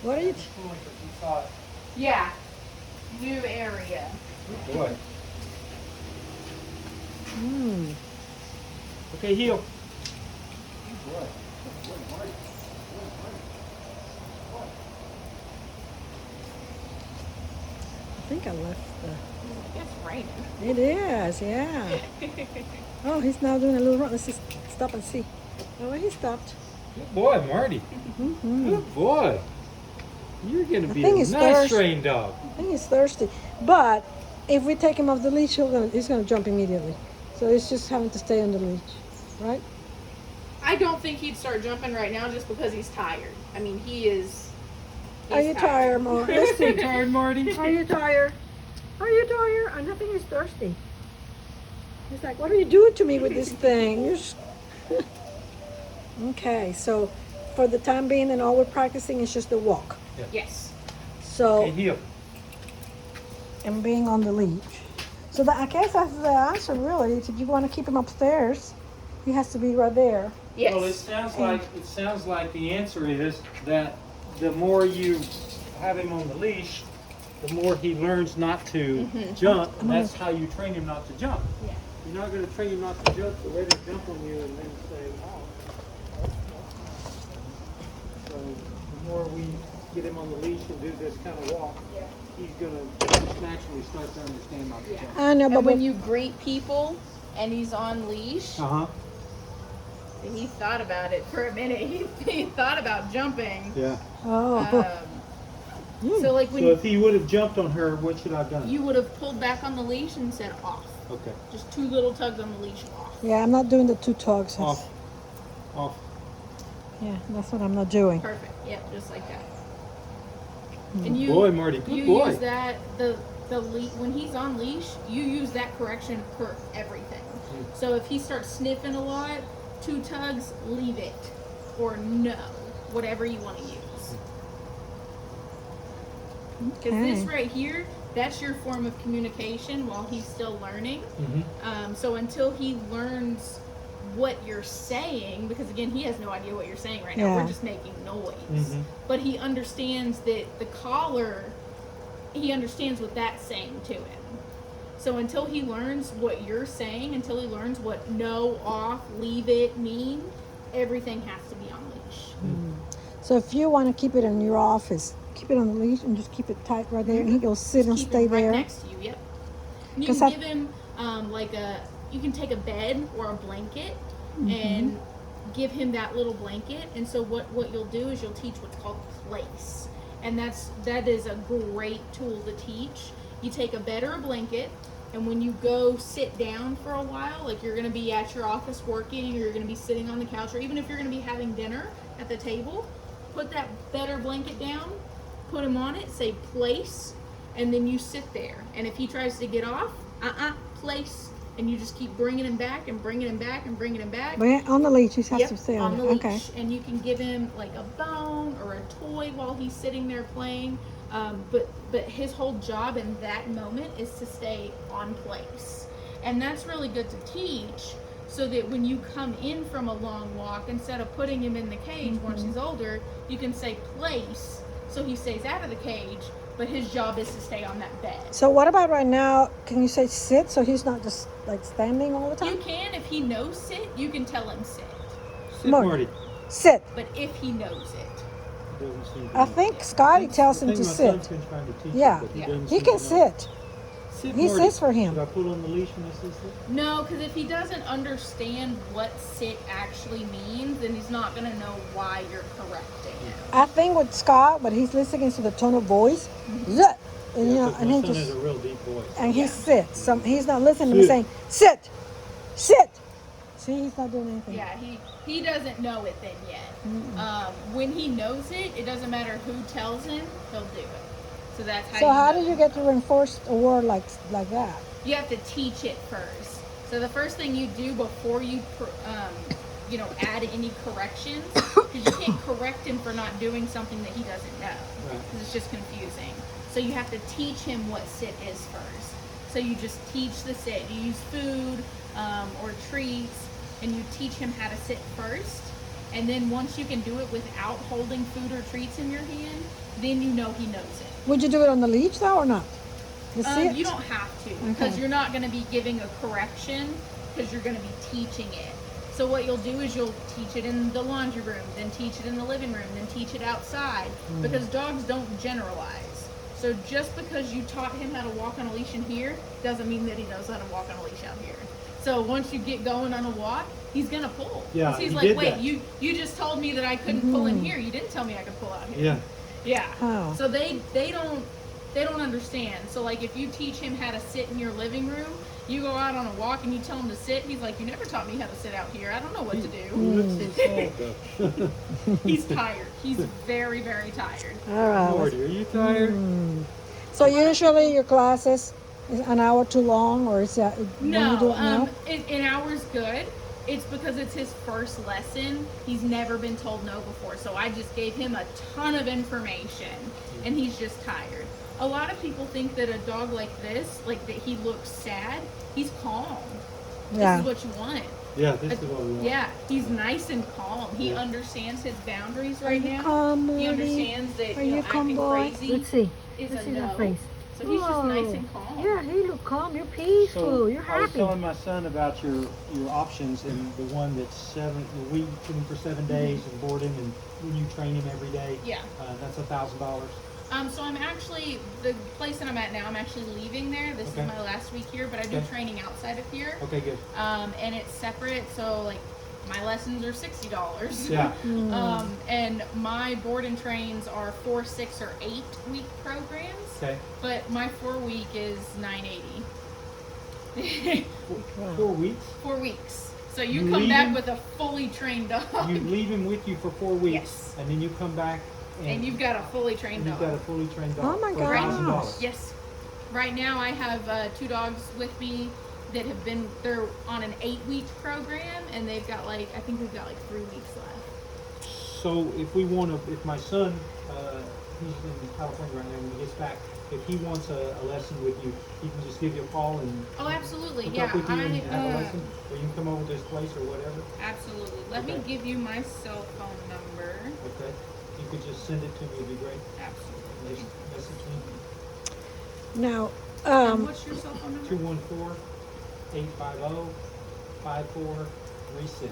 What are you? Yeah. New area. Good boy. Hmm. Okay, heel. I think I left the. It's raining. It is, yeah. Oh, he's now doing a little run. Let's just stop and see. Oh, he stopped. Good boy, Marty. Mm-hmm. Good boy. You're going to I be think a he's nice thirsty. trained dog. I think he's thirsty. But if we take him off the leash, he's gonna jump immediately. So it's just having to stay on the leash, right? I don't think he'd start jumping right now just because he's tired. I mean, he's Are you tired, Marty? Let's see. Tired, Marty? Are you tired? Are you tired? I think he's thirsty. He's like, what are you doing to me with this thing? You're just... Okay, so for the time being and all we're practicing is just the walk. Yes. So, Okay, heel. and being on the leash. So I guess that's the answer really. If you want to keep him upstairs, he has to be right there. Yes. Well, it sounds like the answer is that the more you have him on the leash, the more he learns not to jump, and that's how you train him not to jump. Yeah. You're not going to train him not to jump, so let him jump on you and then say, oh. So the more we get him on the leash and do this kind of walk, he's going to just naturally start to understand not to jump. I know, but And when you greet people and he's on leash, Uh-huh. he thought about it for a minute. He thought about jumping. Yeah. So like when So if he would have jumped on her, what should I have done? you would have pulled back on the leash and said off. Okay. Just 2 little tugs on the leash, off. yeah, I'm not doing the 2 tugs. Off. Off. Yeah, that's what I'm not doing. Perfect. Yep, just like that. Good And you, boy, Marty. Good you boy. use that when he's on leash, you use that correction for everything. So if he starts sniffing a lot, 2 tugs, leave it, or no, whatever you want to use. Because this right here, that's your form of communication while he's still learning. So until he learns what you're saying, because again, he has no idea what you're saying right now. Yeah. We're just making noise. But he understands that the collar, he understands what that's saying to him. So until he learns what you're saying, until he learns what no, off, leave it mean, everything has to be on leash. So if you want to keep it in your office, keep it on the leash and just keep it tight right there, and he will sit and Keep stay him right there. next to you. Yep. And you 'Cause can give him you can take a bed or a blanket and give him that little blanket. And so what you'll do is you'll teach what's called place, and that is a great tool to teach. You take a bed or a blanket, and when you go sit down for a while, like you're going to be at your office working, or you're going to be sitting on the couch, or even if you're going to be having dinner at the table, put that bed or blanket down, put him on it, say place, and then you sit there. And if he tries to get off, place, and you just keep bringing him back and bringing him back and bringing him back. But on the leash, he has to stay on the it. leash. Okay. And you can give him like a bone or a toy while he's sitting there playing. But his whole job in that moment is to stay on place. And that's really good to teach, so that when you come in from a long walk, instead of putting him in the cage once he's older, you can say place, so he stays out of the cage, but his job is to stay on that bed. So what about right now? Can you say sit so he's not just like standing all the time? You can, if he knows sit, you can tell him sit. Sit, Marty. Sit. But if he knows it, Doesn't seem to I know. think Scotty tells him I think to my son's sit. been trying to teach Yeah, it, but Yeah. doesn't he seem can to know. sit. Sit, He Marty. sits for him. Should I put on the leash when this is it? no, because if he doesn't understand what sit actually means, then he's not going to know why you're correcting him. I think with Scott, but he's listening to the tone of voice. Sit. And, you know, 'Cause and my he son just has a real deep voice. and he sits. He's not listening to me Sit. saying sit, sit. See, he's not doing anything. Yeah, he doesn't know it then yet. When he knows it, it doesn't matter who tells him, he'll do it. So that's how. So how know. do you get to reinforce a word like that? You have to teach it first. So the first thing you do before you, add any corrections, because you can't correct him for not doing something that he doesn't know, Right. because it's just confusing. So you have to teach him what sit is first. So you just teach the sit. You use food or treats, and you teach him how to sit first. And then once you can do it without holding food or treats in your hand, then you know he knows it. Would you do it on the leash though or not? The sit? You don't have to, because Okay. you're not going to be giving a correction, because you're going to be teaching it. So what you'll do is you'll teach it in the laundry room, then teach it in the living room, then teach it outside, because dogs don't generalize. So just because you taught him how to walk on a leash in here doesn't mean that he knows how to walk on a leash out here. So once you get going on a walk, he's gonna pull. Yeah, 'Cause he's he like, did wait, that. you just told me that I couldn't pull in here. You didn't tell me I could pull out here. Yeah. Yeah. Oh. So they don't understand. So like if you teach him how to sit in your living room, you go out on a walk and you tell him to sit, he's like, you never taught me how to sit out here. I don't know what to He do. looks so soft, though. He's tired. He's very, very tired. All right. Morty, are you tired? So usually your classes is an hour too long, or is that when you do No, it now? an hour's good. It's because it's his first lesson. He's never been told no before. So I just gave him a ton of information and he's just tired. A lot of people think that a dog like this, like that he looks sad. He's calm. Yeah. This is what you want. Yeah, this is what we want. Yeah, he's nice and calm. He Yeah. understands his boundaries right now. calm, He Morty? understands that Are you know, you calm, acting boy? crazy Let's see. is Let's a see no. that face. So he's just nice Whoa. and calm. Yeah, you look calm. You're peaceful. So You're I was happy. telling my son about your options, and the one that's the week for 7 days and board him, and when you train him every day. Yeah. That's $1,000. So I'm actually, the place that I'm at now, I'm actually leaving there. This Okay. is my last week here, but I do Okay. training outside of here. Okay, good. And it's separate, so like my lessons are $60. Yeah. And my board and trains are 4, 6, or 8 week programs. Okay. But my 4-week is $980. 4 weeks. 4 weeks. So you You come leave back him- with a fully trained dog. You leave him with you for 4 weeks, Yes. and then you come back, and you've got a fully trained and you've dog. got a fully trained dog. Oh my for gosh. $1,000. Yes. Right now I have 2 dogs with me that have been, they're on an 8-week program, and they've got like, I think we've got like 3 weeks left. So if we want to, if my son, he's in California right now, when he gets back, if he wants a lesson with you, he can just give you a call and Oh, absolutely. hook Yeah, up with you and have a I, lesson, or you can come over to his place or whatever. absolutely. Let me Okay. give you my cell phone number. Okay, you could just send it to me, it'd be great. Absolutely. Just message me. Now, And what's your cell phone number? 214-850-5436.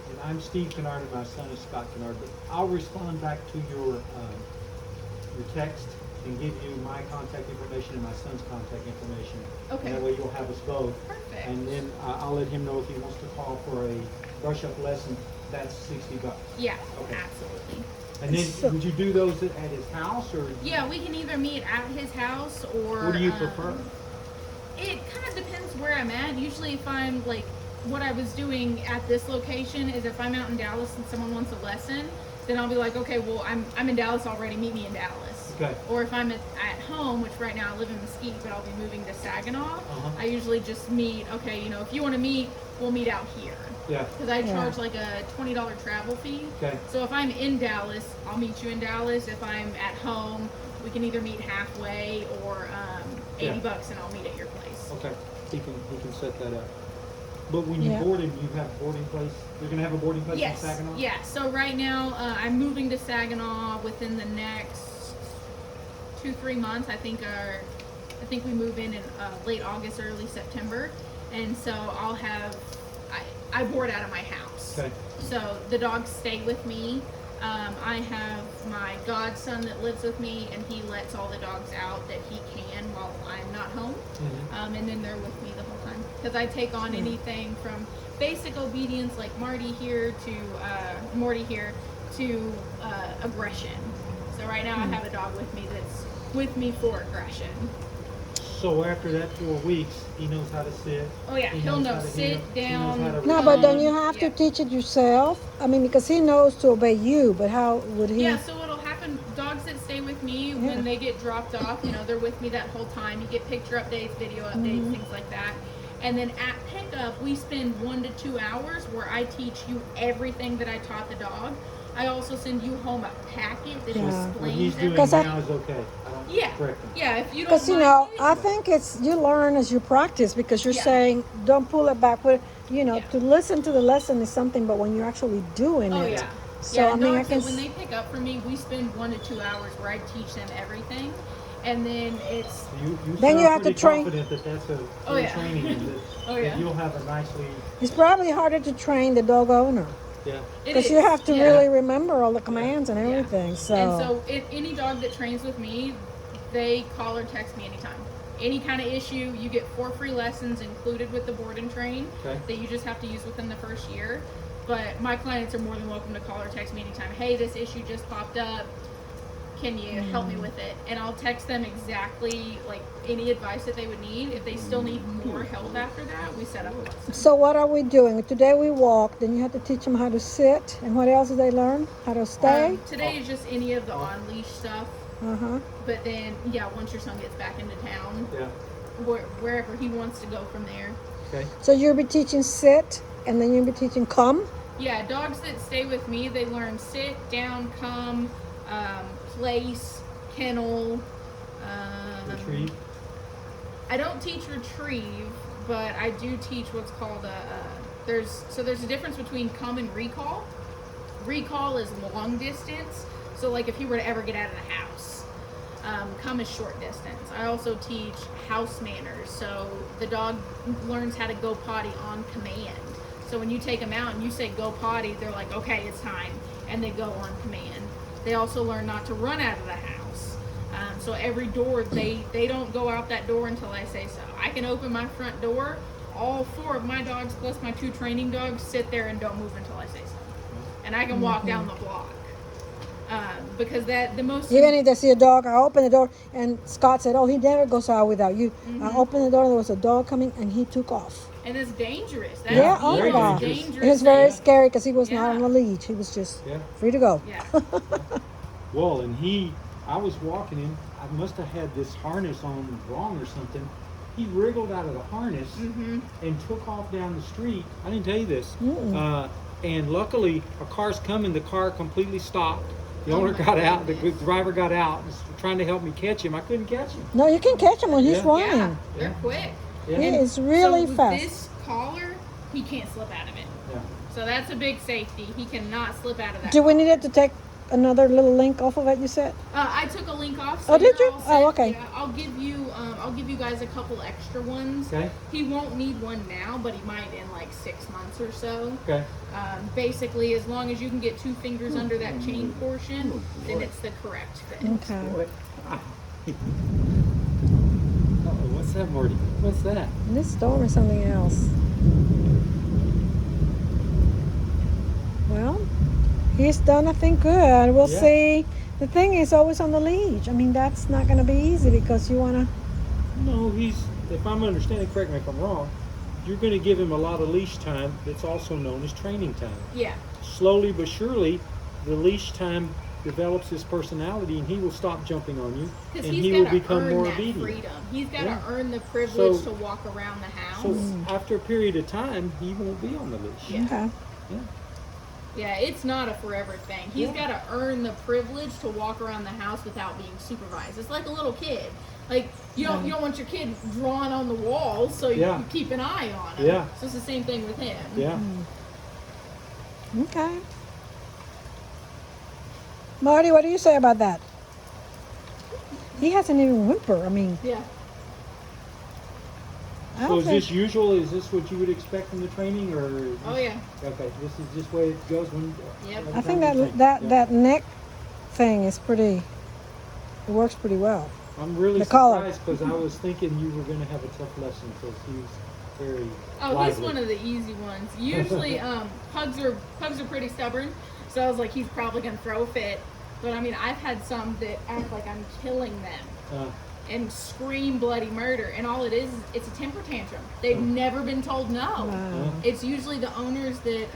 And I'm Steve Kennard and my son is Scott Kennard, but I'll respond back to your text and give you my contact information and my son's contact information. Okay. And that way you'll have us both. Perfect. And then I'll let him know if he wants to call for a brush-up lesson, that's $60. Yeah, Okay. absolutely. And then, So- would you do those at his house, or? Yeah, we can either meet at his house or. What do you prefer? It kind of depends where I'm at. Usually, if I'm like, what I was doing at this location is if I'm out in Dallas and someone wants a lesson, then I'll be like, okay, well, I'm in Dallas already. Meet me in Dallas. Okay. Or if I'm at home, which right now I live in Mesquite, but I'll be moving to Saginaw. I usually just meet. Okay, you know, if you want to meet, we'll meet out here. Yeah. Because I charge like a $20 travel fee. Okay. So if I'm in Dallas, I'll meet you in Dallas. If I'm at home, we can either meet halfway or Yeah. $80 and I'll meet at your place. Okay. He can set that up. But when you Yeah. board him, you have a boarding place. You're gonna have a boarding place Yes. in Saginaw. Yeah. So right now, I'm moving to Saginaw within the next 2-3 months. I think we move in late August, early September, and so I'll have I board out of my house. Okay. So the dogs stay with me. I have my godson that lives with me, and he lets all the dogs out that he can while I'm not home. And then they're with me the whole time. Because I take on anything from basic obedience, like Morty here, to aggression. So right now I have a dog with me that's with me for aggression. So after that 4 weeks, he knows how to sit. Oh yeah, He he'll knows know how to sit heel. He knows down. how to no, but then you Um, have to yeah. teach it yourself. I mean, because he knows to obey you, but how would he? Yeah, so what'll happen, dogs that stay with me, Yeah. when they get dropped off, you know, they're with me that whole time. You get picture updates, video updates, things like that. And then at pickup, we spend 1 to 2 hours where I teach you everything that I taught the dog. I also send you home a packet that Yeah. What he's explains doing everything. 'Cause I- now is okay. I don't Yeah, correct him. yeah, if you don't Because you mind know, it. I think it's you learn as you practice. Because you're Yeah. saying don't pull it back, you know, Yeah. to listen to the lesson is something, but when you're actually doing Oh it. yeah. So Yeah, I mean, I dogs, can. when they pick up from me, we spend 1 to 2 hours where I teach them everything, and then it's You Then sound you have to pretty train- confident that that's a Oh, good yeah. training and that, Oh, that yeah. you'll have a nicely, It's probably harder to train the dog owner yeah. it because you is, have to yeah. really remember all the commands and Yeah. everything. So. And so, any dog that trains with me, they call or text me anytime. Any kind of issue, you get 4 free lessons included with the board and train Okay. that you just have to use within the first year. But my clients are more than welcome to call or text me anytime. Hey, this issue just popped up. Can you help me with it? And I'll text them exactly like any advice that they would need. If they still need more help after that, we set up a lesson. So what are we doing? Today we walk. Then you have to teach them how to sit. And what else did they learn? How to stay? Today is just any of the on leash stuff. Uh-huh. But then, yeah, once your son gets back into town, Yeah. wherever he wants to go from there. Okay. So you'll be teaching sit, and then you'll be teaching come. Yeah, dogs that stay with me, they learn sit, down, come, place, kennel. Retrieve. I don't teach retrieve, but I do teach what's called there's a difference between come and recall. Recall is long distance, so like if he were to ever get out of the house. Come is short distance. I also teach house manners, so the dog learns how to go potty on command. So when you take them out and you say go potty, they're like, okay, it's time, and they go on command. They also learn not to run out of the house. So every door, they don't go out that door until I say so. I can open my front door. All 4 of my dogs plus my 2 training dogs sit there and don't move until I say so. And I can walk down the block. Because the most... Even if they see a dog, I open the door, and Scott said, "Oh, he never goes out without you." I opened the door, and there was a dog coming, and he took off. And it's dangerous. That's Yeah, oh very my God. dangerous. It was very scary because he was not Yeah. on a leash. He was just Yeah. free to go. Yeah. Well, and I was walking him. I must have had this harness on wrong or something. He wriggled out of the harness and took off down the street. I didn't tell you this. And luckily, a car's coming. The car completely stopped. The owner got out. The driver got out. Was trying to help me catch him. I couldn't catch him. No, you can catch him when he's Yeah. running. Yeah, they're quick. Yeah. He is really so with fast. this collar, he can't slip out of it. Yeah. So that's a big safety. He cannot slip out of that. Do we need it to take another little link off of it? You said. I took a link off. Oh, did you're you? all Oh, set. okay. Yeah, I'll give you guys a couple extra ones. Okay. He won't need one now, but he might in like 6 months or so. Okay. Basically, as long as you can get 2 fingers under that chain portion, then it's the correct fit. Okay. Uh-oh, what's that, Morty? What's that? This storm is something else. Well, he's done, I think, good. We'll Yeah. see. The thing is always on the leash. I mean, that's not going to be easy because you want to. No, if I'm understanding, correct me if I'm wrong, you're going to give him a lot of leash time that's also known as training time. Yeah. Slowly but surely, the leash time develops his personality and he will stop jumping on you Because and he's he got will to become earn more that obedient. freedom. He's got to Yeah. earn the privilege So- to walk around the house. So after a period of time, he won't be on the leash. Yeah. Okay. Yeah. Yeah, it's not a forever thing. He's Yeah. got to earn the privilege to walk around the house without being supervised. It's like a little kid. Like you don't want your kid drawn on the wall, so you Yeah. keep an eye on him. Yeah. So it's the same thing with him. Yeah. Okay. Marty, what do you say about that? He hasn't even whimpered. I mean, Yeah. I So don't is think. this usual? Is this what you would expect from the training, or? is Oh this- yeah. Okay, this is just the way it goes when. Yep. every I time think you that train. that Yeah. that neck thing is pretty. It works pretty well. I'm really the collar. surprised because I was thinking you were going to have a tough lesson because he's very. Oh, lively. he's one of the easy ones. Usually, pugs are pretty stubborn, so I was like, he's probably gonna throw a fit. But I mean, I've had some that act like I'm killing them and scream bloody murder, and all it is it's a temper tantrum. They've never been told no. Wow. It's usually the owners that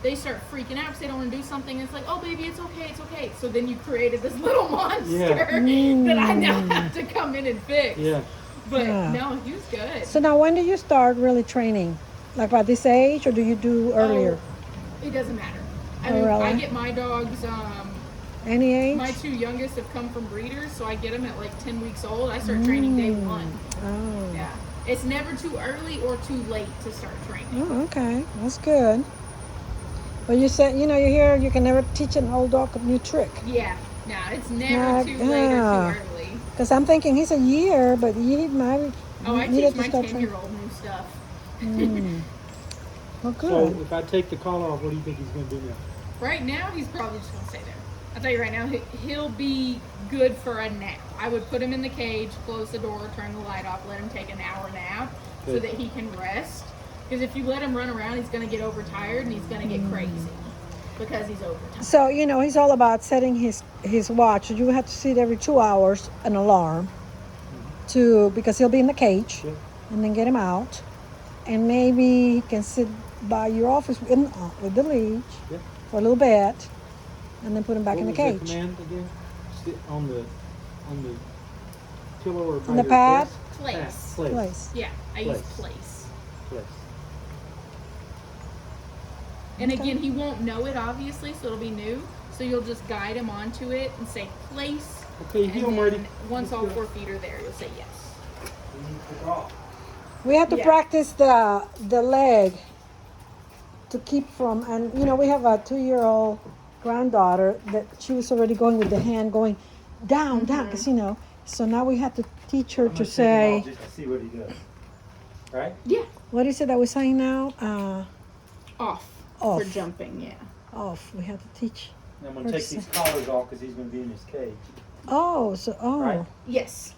they start freaking out because they don't want to do something. It's like, oh baby, it's okay, it's okay. So then you created this little monster that I now have to come in and fix. Yeah. But Yeah. no, he was good. So now, when do you start really training? Like by this age, or do you do earlier? Oh, it doesn't matter. I Oh, mean, I really? get my dogs. Any age? My 2 youngest have come from breeders, so I get them at like 10 weeks old. I start training day 1. Oh. Yeah. It's never too early or too late to start training. Oh, okay. That's good. But you said, you hear you can never teach an old dog a new trick. Yeah, no, it's never too late or too early. Because I'm thinking he's a year, but he might Oh, I needed teach to my start training. 10-year-old new stuff. Well, So good. if I take the collar off, what do you think he's going to do now? Right now, he's probably just going to stay there. I'll tell you right now, he'll be good for a nap. I would put him in the cage, close the door, turn the light off, let him take an hour nap so Good. that he can rest. Because if you let him run around, he's going to get overtired and he's going to get crazy because he's overtired. So, he's all about setting his watch. You have to set every 2 hours an alarm because he'll be in the cage, Yeah. and then get him out. And maybe he can sit by your office with the leash Yeah. for a little bit, and then put him back in the What cage. was the command again? Sit on the pillow or by On the your pad? desk? Place. Pad. Place. Place. Yeah, I use Place. place. Place. And Okay. again, he won't know it obviously, so it'll be new. So you'll just guide him onto it and say place. Okay, And heel, then Marty. once Let's all go. 4 feet are there, you'll say yes. You need to draw. We have to Yeah. practice the leg to keep from, and we have a 2-year-old granddaughter that she was already going with the hand going down, down, because so now we have to teach her I'm to gonna take him say, off just to see what he does. Right? Yeah. what is it that we're saying now? Off. Off. For jumping, yeah. Off. We have to teach. And I'm gonna take these collars off because he's gonna be in his cage. Oh, Right. Yes.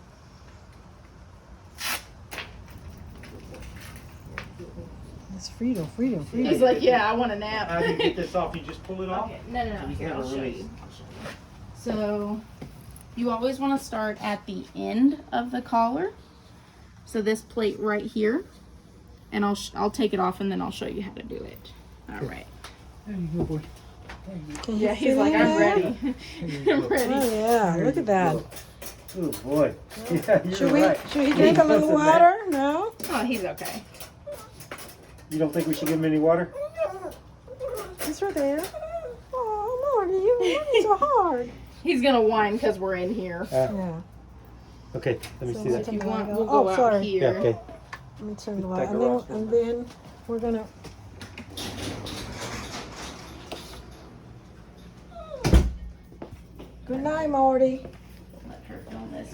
It's freedom. He's like, yeah, I want a nap. How do you get this off? You just pull it off? Okay. No. So you Here, can I'll have a show release. you. So, you always want to start at the end of the collar. So this plate right here, and I'll take it off and then I'll show you how to do it. All right. There you go, boy. Can Yeah, you he's fit like, in I'm there? ready. I'm ready. Oh yeah, look at that. Oh boy. Yeah, you're Should right. he drink a little Listen, man. water? No. Oh, he's okay. You don't think we should give him any water? It's right there. Oh, Morty, you running so hard. He's gonna whine because we're in here. Yeah. Okay, let me So see that. If you want, Oh, we'll go out sorry. Yeah, here. okay. Let me turn the Take light. her off. And then we're gonna. Good night, Morty. Let her film this.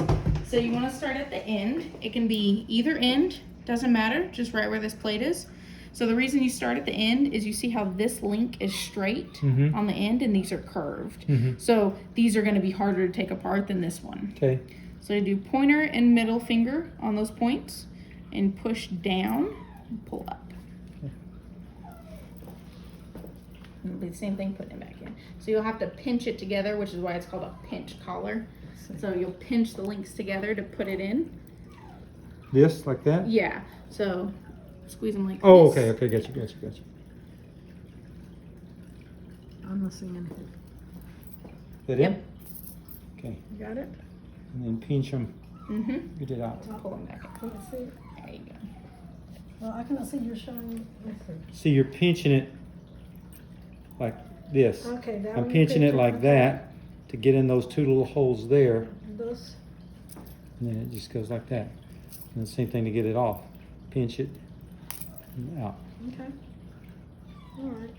So you want to start at the end. It can be either end, doesn't matter, just right where this plate is. So the reason you start at the end is you see how this link is straight Mhm. on the end and these are curved. Mhm. So these are going to be harder to take apart than this one. Okay. So you do pointer and middle finger on those points and push down and pull up. And it'll be the same thing putting it back in. So you'll have to pinch it together, which is why it's called a pinch collar. So you'll pinch the links together to put it in. This, like that? Yeah. So squeeze them like Oh, this. okay, gotcha. I'm not seeing anything. That Yep. it? Okay, You got it? and then pinch them, Mm-hmm. get it out. Pull them back up. Let's see. There you go. Well, I cannot see you showing. Let's see. See, you're pinching it like this. Okay, that I'm one pinching it like okay. that to get in those two little holes there, Those. and then it just goes like that. And the same thing to get it off. Pinch it and out. Okay. All right.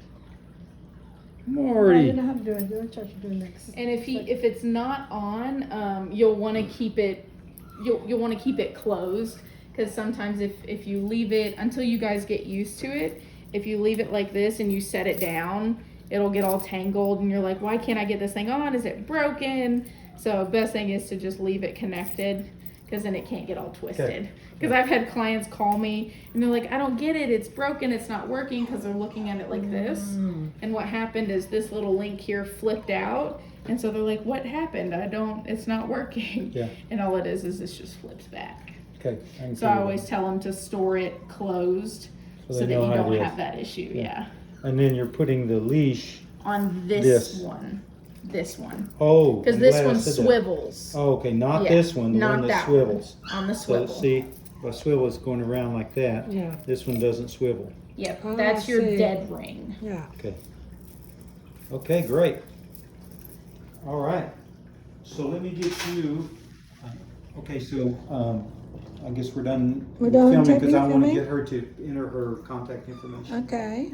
I Morty! don't know how to do it. You're in charge of doing next. And if it's not on, you'll want to keep it. You'll want to keep it closed because sometimes if you leave it until you guys get used to it, if you leave it like this and you set it down, it'll get all tangled and you're like, why can't I get this thing on? Is it broken? So best thing is to just leave it connected because then it can't get all twisted. Because I've had clients call me and they're like, I don't get it. It's broken. It's not working because they're looking at it like this. And what happened is this little link here flipped out. And so they're like, what happened? It's not working. Yeah. And all it is this just flips back. Okay. can So I always tell them to store it closed So so they that know you how to don't do it. have that issue. Yeah. And then you're putting the leash. On this This. one. This one. Oh. Because I'm this glad I one said that. swivels. Oh, okay, not Yeah, this one, the not one that that swivels. one. On the So swivel. see, the swivel is going around like that. Yeah. This one doesn't swivel. Yep. Oh, That's I your see. dead ring. Yeah. Okay. Okay, great. All right. So let me get you. Okay, so I guess we're done We're done filming because I want to filming? get her to enter her contact information. Okay.